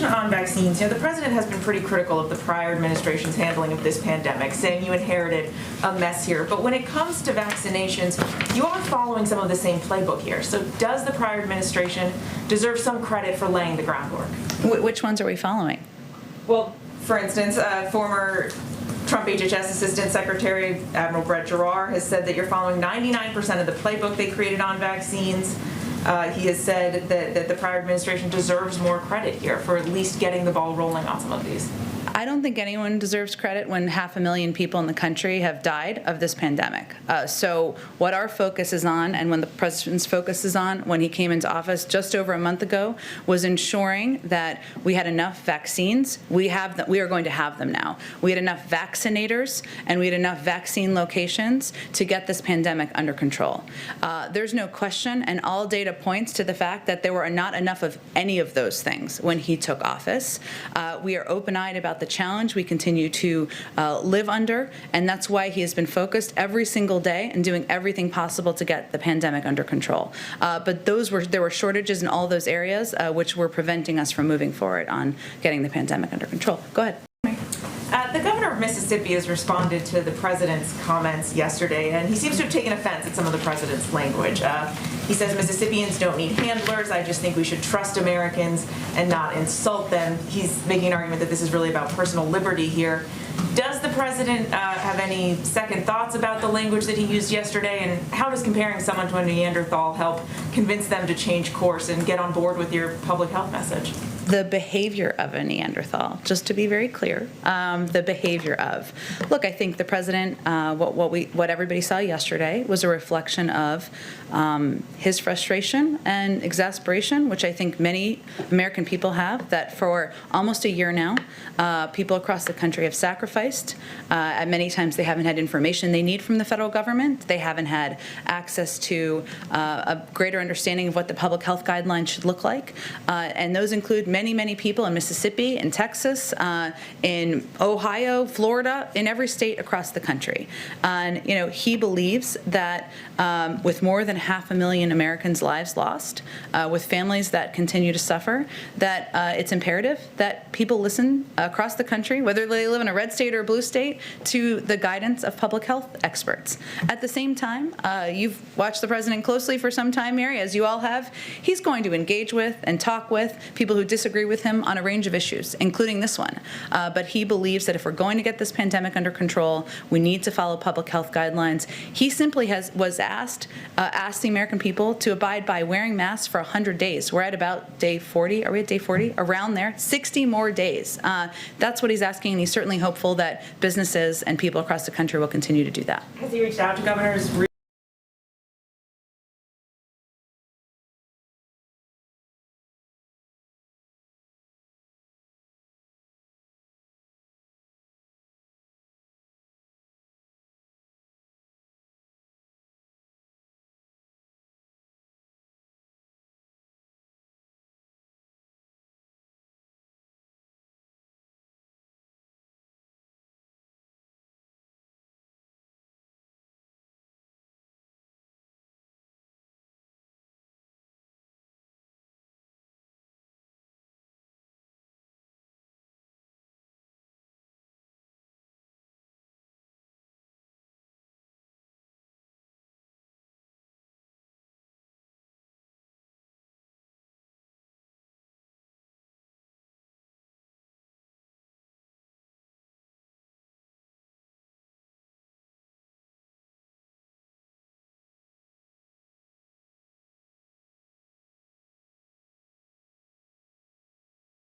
on vaccines, the president has been pretty critical of the prior administration's handling of this pandemic, saying you inherited a mess here. But when it comes to vaccinations, you are following some of the same playbook here. So does the prior administration deserve some credit for laying the groundwork? Which ones are we following? Well, for instance, former Trump HHS Assistant Secretary Admiral Brett Giroir has said that you're following 99% of the playbook they created on vaccines. He has said that the prior administration deserves more credit here for at least getting the ball rolling on some of these. I don't think anyone deserves credit when 500,000 people in the country have died of this pandemic. So what our focus is on, and when the president's focus is on when he came into office just over a month ago, was ensuring that we had enough vaccines. We are going to have them now. We had enough vaccinators and we had enough vaccine locations to get this pandemic under control. There's no question, and all data points to the fact that there were not enough of any of those things when he took office. We are open-eyed about the challenge we continue to live under, and that's why he has been focused every single day and doing everything possible to get the pandemic under control. But there were shortages in all those areas which were preventing us from moving forward on getting the pandemic under control. Go ahead. The governor of Mississippi has responded to the president's comments yesterday, and he seems to have taken offense at some of the president's language. He says Mississippians don't need handlers. I just think we should trust Americans and not insult them. He's making an argument that this is really about personal liberty here. Does the president have any second thoughts about the language that he used yesterday, and how does comparing someone to a Neanderthal help convince them to change course and get on board with your public health message? The behavior of a Neanderthal, just to be very clear, the behavior of. Look, I think the president, what everybody saw yesterday was a reflection of his frustration and exasperation, which I think many American people have, that for almost a year now, people across the country have sacrificed. At many times they haven't had information they need from the federal government. They haven't had access to a greater understanding of what the public health guidelines should look like. And those include many people in Mississippi, in Texas, in Ohio, Florida, in every state across the country. And he believes that with more than 500,000 Americans' lives lost, with families that continue to suffer, that it's imperative that people listen across the country, whether they live in a red state or a blue state, to the guidance of public health experts. At the same time, you've watched the president closely for some time, Mary, as you all have. He's going to engage with and talk with people who disagree with him on a range of issues, including this one. But he believes that if we're going to get this pandemic under control, we need to follow public health guidelines. He simply was asked the American people to abide by wearing masks for 100 days. We're at about day 40. Are we at day 40? Around there. 60 more days. That's what he's asking, and he's certainly hopeful that businesses and people across the country will continue to do that. Has he reached out to governors?